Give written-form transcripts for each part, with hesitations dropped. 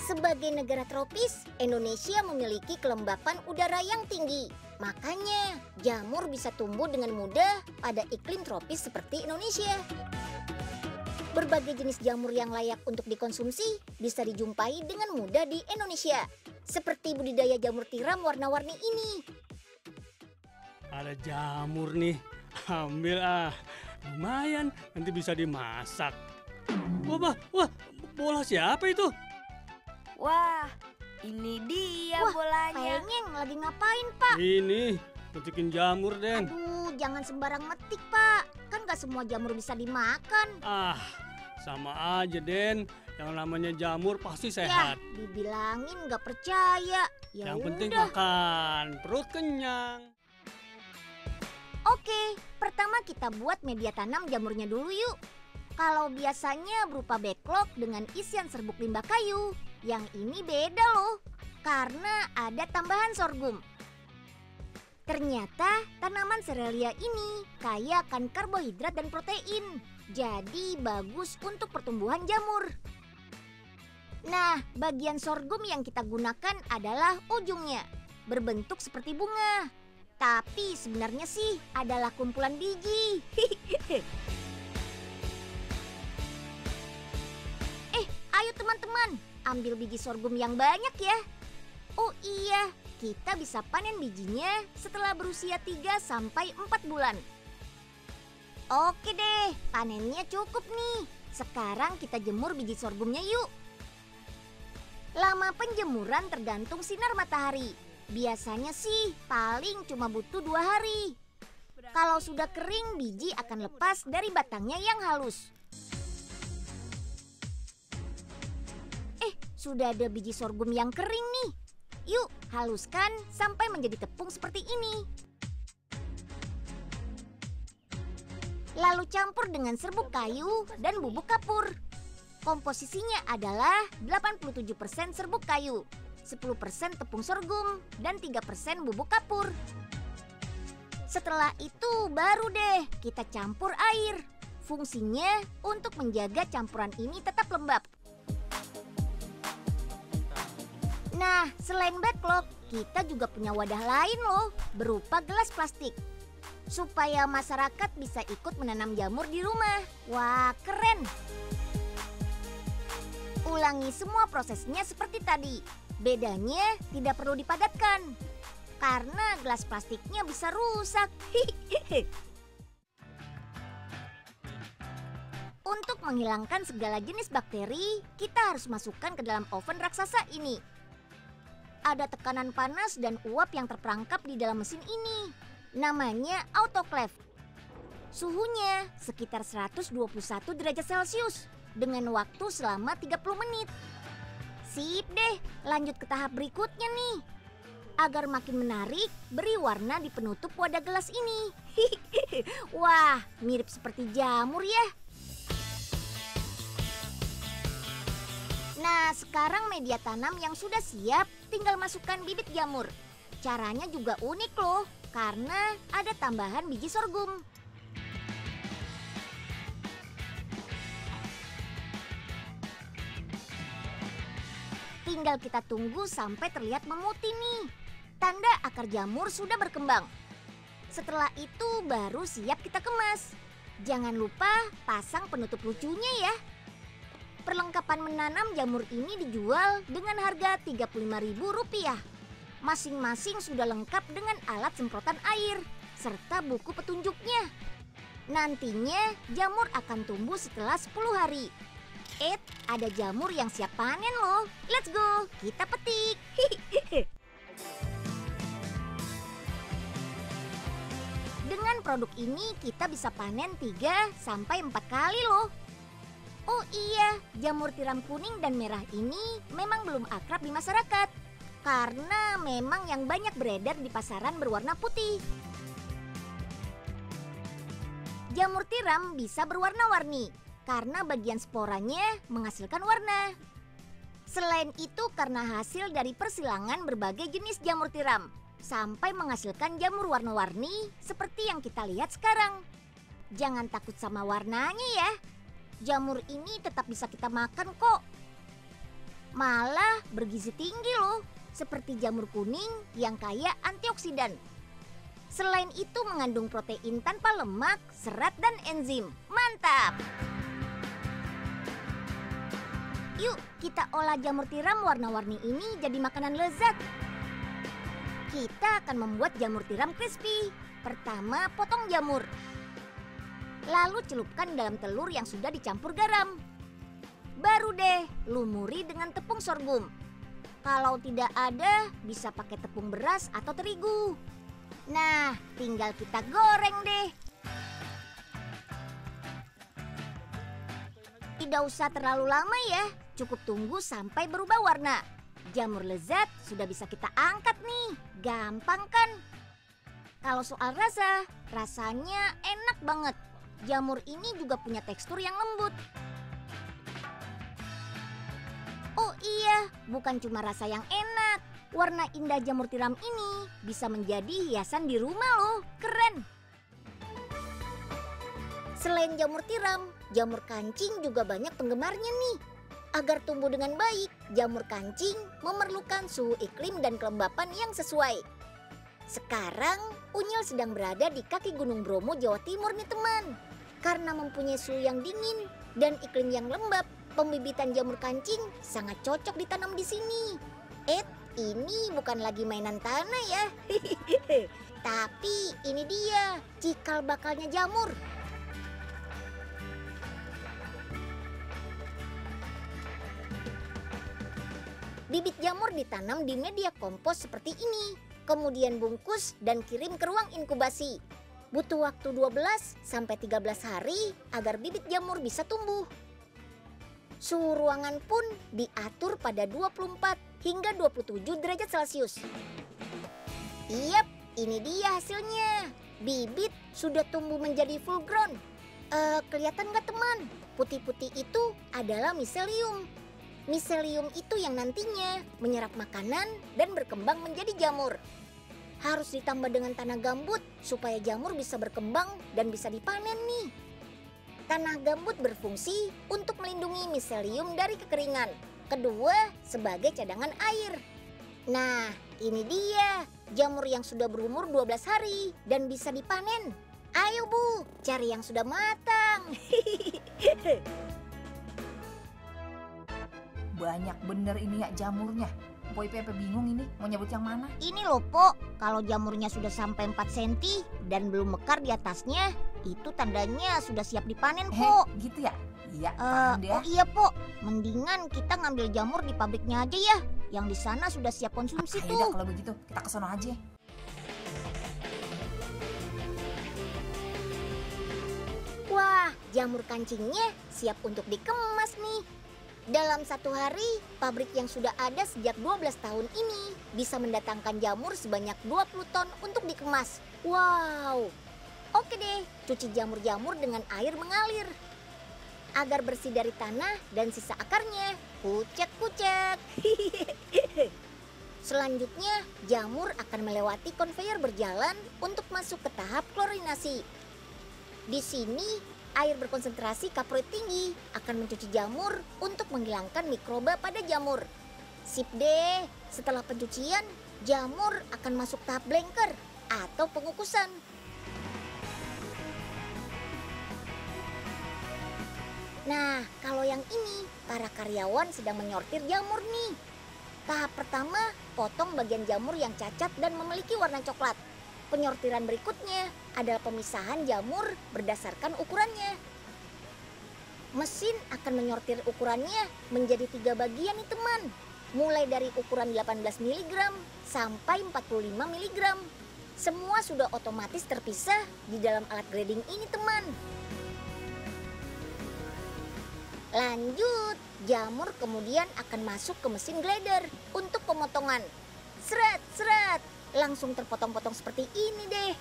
Sebagai negara tropis, Indonesia memiliki kelembapan udara yang tinggi. Makanya, jamur bisa tumbuh dengan mudah pada iklim tropis seperti Indonesia. Berbagai jenis jamur yang layak untuk dikonsumsi bisa dijumpai dengan mudah di Indonesia. Seperti budidaya jamur tiram warna-warni ini. Ada jamur nih, ambil ah. Lumayan, nanti bisa dimasak. Wah, bola siapa itu? Wah, ini dia bolanya. Kayaknya lagi ngapain, Pak? Ini, metikin jamur, Den. Aduh, jangan sembarang metik, Pak. Kan gak semua jamur bisa dimakan. Ah, sama aja, Den. Yang namanya jamur pasti sehat. Ya, dibilangin gak percaya. Ya Yang udah. penting makan, perut kenyang. Oke, pertama kita buat media tanam jamurnya dulu yuk. Kalau biasanya berupa backlog dengan isian serbuk limbah kayu, yang ini beda loh, karena ada tambahan sorghum. Ternyata tanaman serealia ini kaya akan karbohidrat dan protein, jadi bagus untuk pertumbuhan jamur. Nah, bagian sorghum yang kita gunakan adalah ujungnya, berbentuk seperti bunga. Tapi sebenarnya sih adalah kumpulan biji. Ayo teman-teman, ambil biji sorghum yang banyak ya. Oh iya, kita bisa panen bijinya setelah berusia 3-4 bulan. Oke deh, panennya cukup nih. Sekarang kita jemur biji sorghumnya yuk. Lama penjemuran tergantung sinar matahari. Biasanya sih paling cuma butuh 2 hari. Kalau sudah kering, biji akan lepas dari batangnya yang halus. Sudah ada biji sorghum yang kering nih. Yuk, haluskan sampai menjadi tepung seperti ini. Lalu campur dengan serbuk kayu dan bubuk kapur. Komposisinya adalah 87% serbuk kayu, 10% tepung sorghum, dan 3% bubuk kapur. Setelah itu baru deh kita campur air. Fungsinya untuk menjaga campuran ini tetap lembab. Nah, selain backlog, kita juga punya wadah lain loh, berupa gelas plastik. Supaya masyarakat bisa ikut menanam jamur di rumah. Wah, keren! Ulangi semua prosesnya seperti tadi. Bedanya tidak perlu dipadatkan, karena gelas plastiknya bisa rusak. Untuk menghilangkan segala jenis bakteri, kita harus masukkan ke dalam oven raksasa ini. Ada tekanan panas dan uap yang terperangkap di dalam mesin ini. Namanya autoclave. Suhunya sekitar 121 derajat Celcius dengan waktu selama 30 menit. Sip deh, lanjut ke tahap berikutnya nih. Agar makin menarik, beri warna di penutup wadah gelas ini. Wah, mirip seperti jamur ya. Nah, sekarang media tanam yang sudah siap, tinggal masukkan bibit jamur. Caranya juga unik loh, karena ada tambahan biji sorghum. Tinggal kita tunggu sampai terlihat memutih nih. Tanda akar jamur sudah berkembang. Setelah itu baru siap kita kemas. Jangan lupa pasang penutup lucunya ya. Perlengkapan menanam jamur ini dijual dengan harga Rp35.000. Masing-masing sudah lengkap dengan alat semprotan air serta buku petunjuknya. Nantinya jamur akan tumbuh setelah 10 hari. Ada jamur yang siap panen loh. Let's go, kita petik. Dengan produk ini kita bisa panen 3-4 kali loh. Oh iya, jamur tiram kuning dan merah ini memang belum akrab di masyarakat. Karena memang yang banyak beredar di pasaran berwarna putih. Jamur tiram bisa berwarna-warni karena bagian sporanya menghasilkan warna. Selain itu karena hasil dari persilangan berbagai jenis jamur tiram sampai menghasilkan jamur warna-warni seperti yang kita lihat sekarang. Jangan takut sama warnanya ya. Jamur ini tetap bisa kita makan kok. Malah bergizi tinggi loh, seperti jamur kuning yang kaya antioksidan. Selain itu mengandung protein tanpa lemak, serat dan enzim. Mantap! Yuk kita olah jamur tiram warna-warni ini jadi makanan lezat. Kita akan membuat jamur tiram crispy. Pertama potong jamur. Lalu celupkan dalam telur yang sudah dicampur garam. Baru deh lumuri dengan tepung sorghum. Kalau tidak ada bisa pakai tepung beras atau terigu. Nah tinggal kita goreng deh. Tidak usah terlalu lama ya, cukup tunggu sampai berubah warna. Jamur lezat sudah bisa kita angkat nih, gampang kan? Kalau soal rasa, rasanya enak banget. Jamur ini juga punya tekstur yang lembut. Oh iya, bukan cuma rasa yang enak. Warna indah jamur tiram ini bisa menjadi hiasan di rumah loh, keren. Selain jamur tiram, jamur kancing juga banyak penggemarnya nih. Agar tumbuh dengan baik, jamur kancing memerlukan suhu iklim dan kelembapan yang sesuai. Sekarang, Unyil sedang berada di kaki Gunung Bromo, Jawa Timur nih teman. Karena mempunyai suhu yang dingin dan iklim yang lembab, pembibitan jamur kancing sangat cocok ditanam di sini. Ini bukan lagi mainan tanah ya. Tapi ini dia, cikal bakalnya jamur. Bibit jamur ditanam di media kompos seperti ini, kemudian bungkus dan kirim ke ruang inkubasi. Butuh waktu 12 sampai 13 hari agar bibit jamur bisa tumbuh. Suhu ruangan pun diatur pada 24 hingga 27 derajat Celcius. Yap, ini dia hasilnya. Bibit sudah tumbuh menjadi full grown. Kelihatan nggak teman? Putih-putih itu adalah miselium. Miselium itu yang nantinya menyerap makanan dan berkembang menjadi jamur. Harus ditambah dengan tanah gambut supaya jamur bisa berkembang dan bisa dipanen nih. Tanah gambut berfungsi untuk melindungi miselium dari kekeringan. Kedua, sebagai cadangan air. Nah, ini dia jamur yang sudah berumur 12 hari dan bisa dipanen. Ayo Bu, cari yang sudah matang. Banyak bener ini ya jamurnya. Boy Pepe bingung ini mau nyebut yang mana. Ini loh Pok, kalau jamurnya sudah sampai 4 cm dan belum mekar di atasnya, itu tandanya sudah siap dipanen Pok. Gitu ya? Iya, paham deh. Oh iya Pok, mendingan kita ngambil jamur di pabriknya aja ya. Yang di sana sudah siap konsumsi tuh. Yaudah kalau begitu, kita ke sono aja. Wah, jamur kancingnya siap untuk dikemas nih. Dalam satu hari, pabrik yang sudah ada sejak 12 tahun ini bisa mendatangkan jamur sebanyak 20 ton untuk dikemas. Wow. Oke deh, cuci jamur-jamur dengan air mengalir. Agar bersih dari tanah dan sisa akarnya, kucek-kucek. Selanjutnya, jamur akan melewati konveyor berjalan untuk masuk ke tahap klorinasi. Di sini, air berkonsentrasi kaproid tinggi akan mencuci jamur untuk menghilangkan mikroba pada jamur. Sip deh, setelah pencucian, jamur akan masuk tahap blanker atau pengukusan. Nah, kalau yang ini, para karyawan sedang menyortir jamur nih. Tahap pertama, potong bagian jamur yang cacat dan memiliki warna coklat. Penyortiran berikutnya adalah pemisahan jamur berdasarkan ukurannya. Mesin akan menyortir ukurannya menjadi 3 bagian nih teman. Mulai dari ukuran 18 mg sampai 45 mg. Semua sudah otomatis terpisah di dalam alat grading ini teman. Lanjut, jamur kemudian akan masuk ke mesin grader untuk pemotongan. Seret. Langsung terpotong-potong seperti ini deh.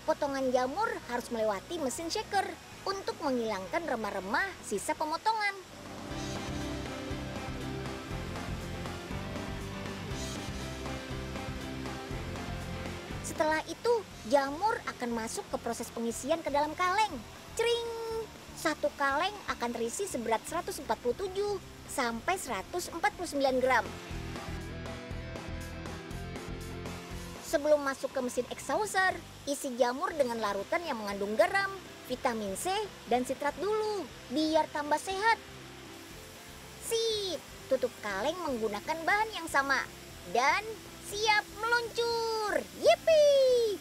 Potongan jamur harus melewati mesin shaker untuk menghilangkan remah-remah sisa pemotongan. Setelah itu, jamur akan masuk ke proses pengisian ke dalam kaleng. Cering! Satu kaleng akan terisi seberat 147 sampai 149 gram. Sebelum masuk ke mesin exhauster, isi jamur dengan larutan yang mengandung garam, vitamin C, dan sitrat dulu, biar tambah sehat. Sip, tutup kaleng menggunakan bahan yang sama. Dan siap meluncur. Yippee!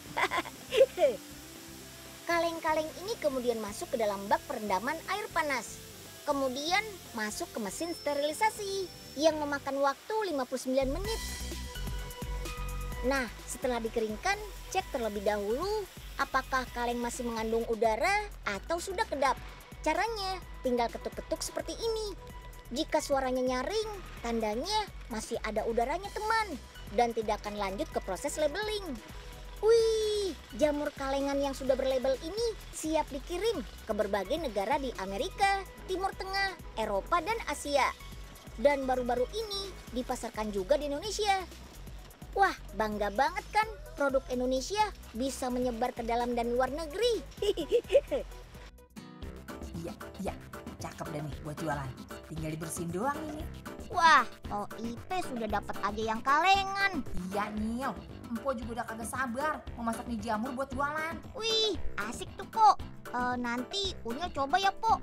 Kaleng-kaleng ini kemudian masuk ke dalam bak perendaman air panas. Kemudian masuk ke mesin sterilisasi yang memakan waktu 59 menit. Nah, setelah dikeringkan, cek terlebih dahulu apakah kaleng masih mengandung udara atau sudah kedap. Caranya tinggal ketuk-ketuk seperti ini. Jika suaranya nyaring, tandanya masih ada udaranya teman, dan tidak akan lanjut ke proses labeling. Wih, jamur kalengan yang sudah berlabel ini siap dikirim ke berbagai negara di Amerika, Timur Tengah, Eropa, dan Asia. Dan baru-baru ini dipasarkan juga di Indonesia. Wah, bangga banget kan produk Indonesia bisa menyebar ke dalam dan luar negeri. Iya, cakep deh nih buat jualan. Tinggal dibersihin doang ini. Wah, OIP sudah dapat aja yang kalengan. Iya Nil, Empo juga udah kagak sabar mau masak mie jamur buat jualan. Wih, asik tuh, Po. Nanti Unya coba ya, Po.